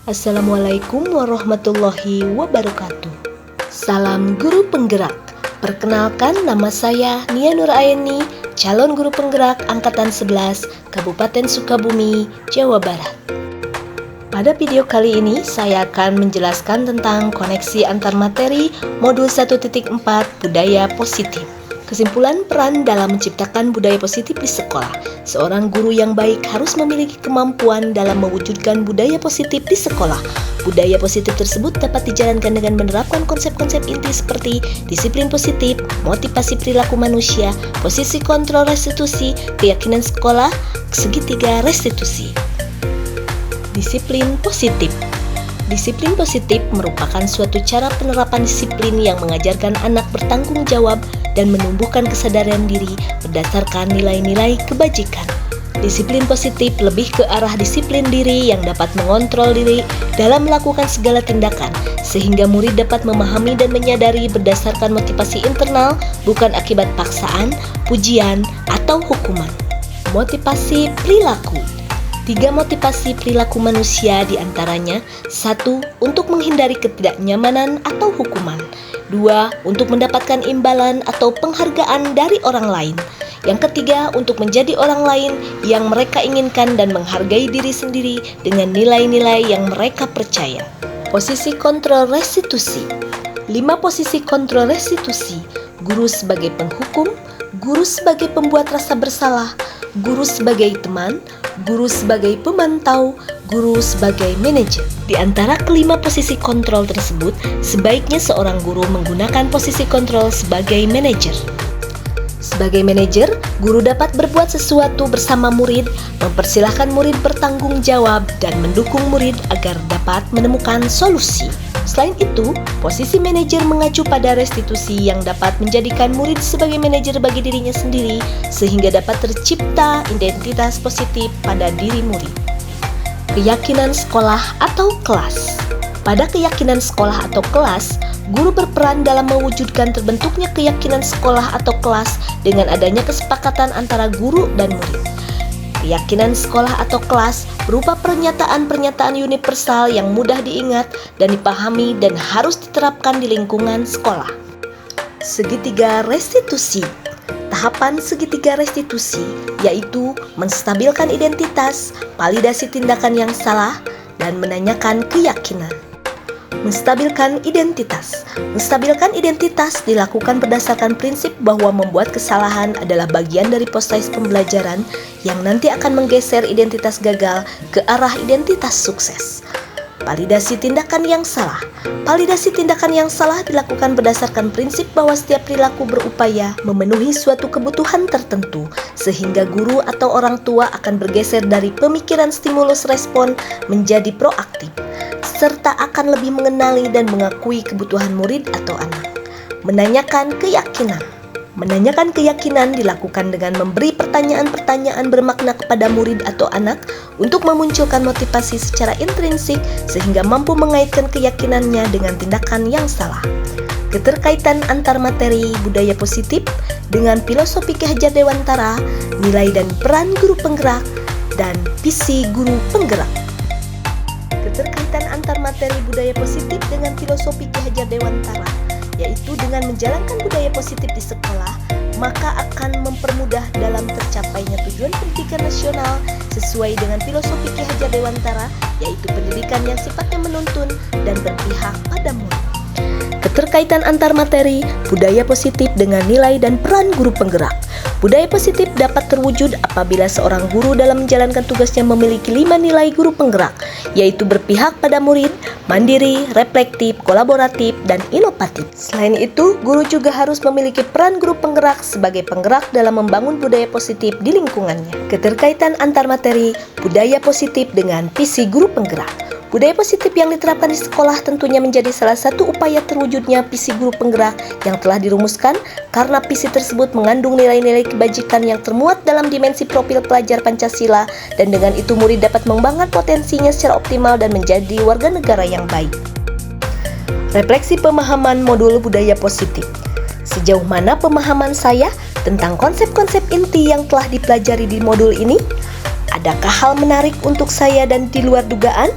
Assalamualaikum warahmatullahi wabarakatuh. Salam guru penggerak. Perkenalkan, nama saya Nia Nuraini, calon guru penggerak Angkatan 11, Kabupaten Sukabumi, Jawa Barat. Pada video kali ini, saya akan menjelaskan tentang koneksi antar materi modul 1.4 budaya positif. Kesimpulan peran dalam menciptakan budaya positif di sekolah. Seorang guru yang baik harus memiliki kemampuan dalam mewujudkan budaya positif di sekolah. Budaya positif tersebut dapat dijalankan dengan menerapkan konsep-konsep inti seperti disiplin positif, motivasi perilaku manusia, posisi kontrol restitusi, keyakinan sekolah, segitiga restitusi. Disiplin positif. Disiplin positif merupakan suatu cara penerapan disiplin yang mengajarkan anak bertanggung jawab dan menumbuhkan kesadaran diri berdasarkan nilai-nilai kebajikan. Disiplin positif lebih ke arah disiplin diri yang dapat mengontrol diri dalam melakukan segala tindakan, sehingga murid dapat memahami dan menyadari berdasarkan motivasi internal, bukan akibat paksaan, pujian, atau hukuman. Motivasi perilaku. 3 motivasi perilaku manusia diantaranya: 1. Untuk menghindari ketidaknyamanan atau hukuman. 2. Untuk mendapatkan imbalan atau penghargaan dari orang lain. Yang ketiga, untuk menjadi orang lain yang mereka inginkan dan menghargai diri sendiri dengan nilai-nilai yang mereka percaya. Posisi kontrol restitusi. 5 posisi kontrol restitusi: guru sebagai penghukum, guru sebagai pembuat rasa bersalah, guru sebagai teman, guru sebagai pemantau, guru sebagai manajer. Di antara kelima posisi kontrol tersebut, sebaiknya seorang guru menggunakan posisi kontrol sebagai manajer. Sebagai manajer, guru dapat berbuat sesuatu bersama murid, mempersilahkan murid bertanggung jawab, dan mendukung murid agar dapat menemukan solusi. Selain itu, posisi manajer mengacu pada restitusi yang dapat menjadikan murid sebagai manajer bagi dirinya sendiri, sehingga dapat tercipta identitas positif pada diri murid. Keyakinan sekolah atau kelas. Pada keyakinan sekolah atau kelas, guru berperan dalam mewujudkan terbentuknya keyakinan sekolah atau kelas dengan adanya kesepakatan antara guru dan murid. Keyakinan sekolah atau kelas berupa pernyataan-pernyataan universal yang mudah diingat dan dipahami dan harus diterapkan di lingkungan sekolah. Segitiga restitusi. Tahapan segitiga restitusi yaitu menstabilkan identitas, validasi tindakan yang salah, dan menanyakan keyakinan. Menstabilkan identitas. Menstabilkan identitas dilakukan berdasarkan prinsip bahwa membuat kesalahan adalah bagian dari proses pembelajaran yang nanti akan menggeser identitas gagal ke arah identitas sukses. Validasi tindakan yang salah. Validasi tindakan yang salah dilakukan berdasarkan prinsip bahwa setiap perilaku berupaya memenuhi suatu kebutuhan tertentu, sehingga guru atau orang tua akan bergeser dari pemikiran stimulus respon menjadi proaktif, serta akan lebih mengenali dan mengakui kebutuhan murid atau anak. Menanyakan keyakinan. Menanyakan keyakinan dilakukan dengan memberi pertanyaan-pertanyaan bermakna kepada murid atau anak untuk memunculkan motivasi secara intrinsik sehingga mampu mengaitkan keyakinannya dengan tindakan yang salah. Keterkaitan antar materi budaya positif dengan filosofi Ki Hajar Dewantara, nilai dan peran guru penggerak, dan visi guru penggerak. Keterkaitan antar materi budaya positif dengan filosofi Ki Hajar Dewantara, yaitu dengan menjalankan budaya positif di sekolah, maka akan mempermudah dalam tercapainya tujuan pendidikan nasional sesuai dengan filosofi Ki Hajar Dewantara, yaitu pendidikan yang sifatnya menuntun dan berpihak pada murid. Keterkaitan antar materi budaya positif dengan nilai dan peran guru penggerak. Budaya positif dapat terwujud apabila seorang guru dalam menjalankan tugasnya memiliki 5 nilai guru penggerak, yaitu berpihak pada murid, mandiri, reflektif, kolaboratif, dan inovatif. Selain itu, guru juga harus memiliki peran guru penggerak sebagai penggerak dalam membangun budaya positif di lingkungannya. Keterkaitan antar materi budaya positif dengan visi guru penggerak. Budaya positif yang diterapkan di sekolah tentunya menjadi salah satu upaya terwujudnya visi guru penggerak yang telah dirumuskan, karena visi tersebut mengandung nilai-nilai kebajikan yang termuat dalam dimensi profil pelajar Pancasila, dan dengan itu murid dapat mengembangkan potensinya secara optimal dan menjadi warga negara yang baik. Refleksi pemahaman modul budaya positif. Sejauh mana pemahaman saya tentang konsep-konsep inti yang telah dipelajari di modul ini? Adakah hal menarik untuk saya dan di luar dugaan?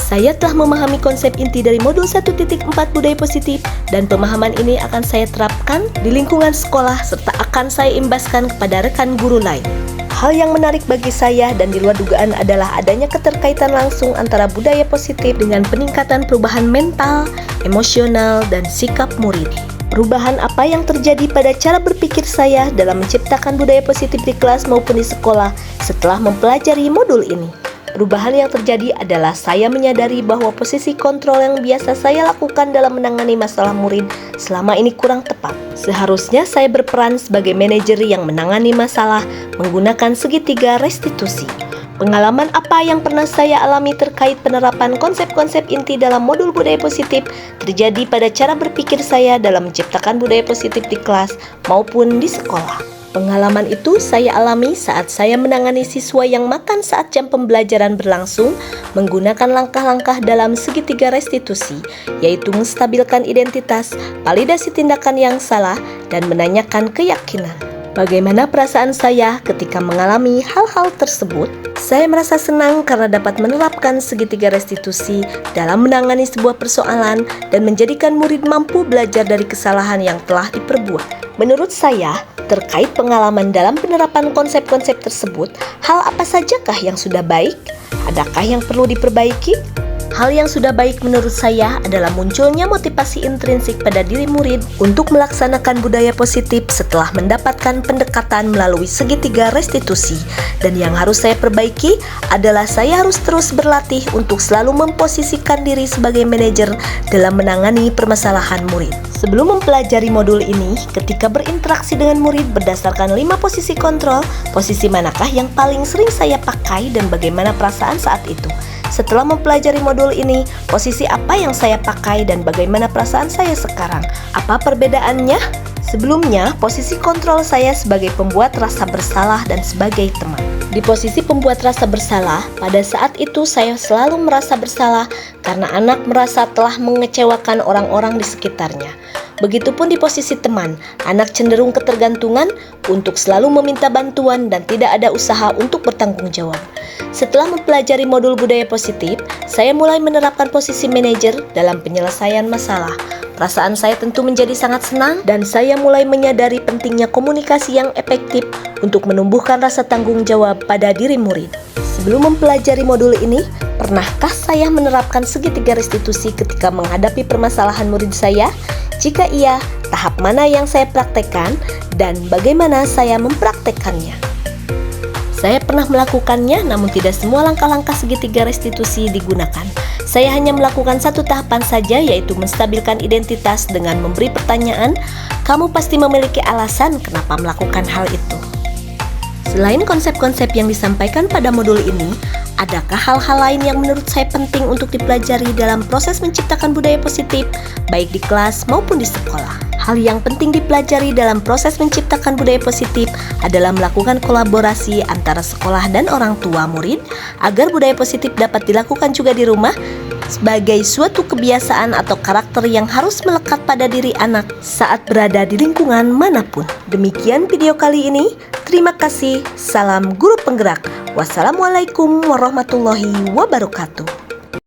Saya telah memahami konsep inti dari modul 1.4 budaya positif dan pemahaman ini akan saya terapkan di lingkungan sekolah serta akan saya imbaskan kepada rekan guru lain. Hal yang menarik bagi saya dan di luar dugaan adalah adanya keterkaitan langsung antara budaya positif dengan peningkatan perubahan mental, emosional, dan sikap murid. Perubahan apa yang terjadi pada cara berpikir saya dalam menciptakan budaya positif di kelas maupun di sekolah setelah mempelajari modul ini? Perubahan yang terjadi adalah saya menyadari bahwa posisi kontrol yang biasa saya lakukan dalam menangani masalah murid selama ini kurang tepat. Seharusnya saya berperan sebagai manajer yang menangani masalah menggunakan segitiga restitusi. Pengalaman apa yang pernah saya alami terkait penerapan konsep-konsep inti dalam modul budaya positif terjadi pada cara berpikir saya dalam menciptakan budaya positif di kelas maupun di sekolah. Pengalaman itu saya alami saat saya menangani siswa yang makan saat jam pembelajaran berlangsung menggunakan langkah-langkah dalam segitiga restitusi, yaitu menstabilkan identitas, validasi tindakan yang salah, dan menanyakan keyakinan. Bagaimana perasaan saya ketika mengalami hal-hal tersebut? Saya merasa senang karena dapat menerapkan segitiga restitusi dalam menangani sebuah persoalan dan menjadikan murid mampu belajar dari kesalahan yang telah diperbuat. Menurut saya, terkait pengalaman dalam penerapan konsep-konsep tersebut, hal apa sajakah yang sudah baik? Adakah yang perlu diperbaiki? Hal yang sudah baik menurut saya adalah munculnya motivasi intrinsik pada diri murid untuk melaksanakan budaya positif setelah mendapatkan pendekatan melalui segitiga restitusi. Dan yang harus saya perbaiki adalah saya harus terus berlatih untuk selalu memposisikan diri sebagai manajer dalam menangani permasalahan murid. Sebelum mempelajari modul ini, ketika berinteraksi dengan murid berdasarkan 5 posisi kontrol, posisi manakah yang paling sering saya pakai dan bagaimana perasaan saat itu? Setelah mempelajari modul ini, posisi apa yang saya pakai dan bagaimana perasaan saya sekarang? Apa perbedaannya? Sebelumnya, posisi kontrol saya sebagai pembuat rasa bersalah dan sebagai teman. Di posisi pembuat rasa bersalah, pada saat itu saya selalu merasa bersalah karena anak merasa telah mengecewakan orang-orang di sekitarnya. Begitupun di posisi teman, anak cenderung ketergantungan untuk selalu meminta bantuan dan tidak ada usaha untuk bertanggung jawab. Setelah mempelajari modul budaya positif, saya mulai menerapkan posisi manajer dalam penyelesaian masalah. Perasaan saya tentu menjadi sangat senang dan saya mulai menyadari pentingnya komunikasi yang efektif untuk menumbuhkan rasa tanggung jawab pada diri murid. Sebelum mempelajari modul ini, pernahkah saya menerapkan segitiga restitusi ketika menghadapi permasalahan murid saya? Jika iya, tahap mana yang saya praktekkan dan bagaimana saya mempraktekannya? Saya pernah melakukannya, namun tidak semua langkah-langkah segitiga restitusi digunakan. Saya hanya melakukan satu tahapan saja, yaitu menstabilkan identitas dengan memberi pertanyaan, kamu pasti memiliki alasan kenapa melakukan hal itu. Selain konsep-konsep yang disampaikan pada modul ini, adakah hal-hal lain yang menurut saya penting untuk dipelajari dalam proses menciptakan budaya positif, baik di kelas maupun di sekolah? Hal yang penting dipelajari dalam proses menciptakan budaya positif adalah melakukan kolaborasi antara sekolah dan orang tua murid agar budaya positif dapat dilakukan juga di rumah sebagai suatu kebiasaan atau karakter yang harus melekat pada diri anak saat berada di lingkungan manapun. Demikian video kali ini. Terima kasih. Salam guru penggerak. Wassalamualaikum warahmatullahi wabarakatuh.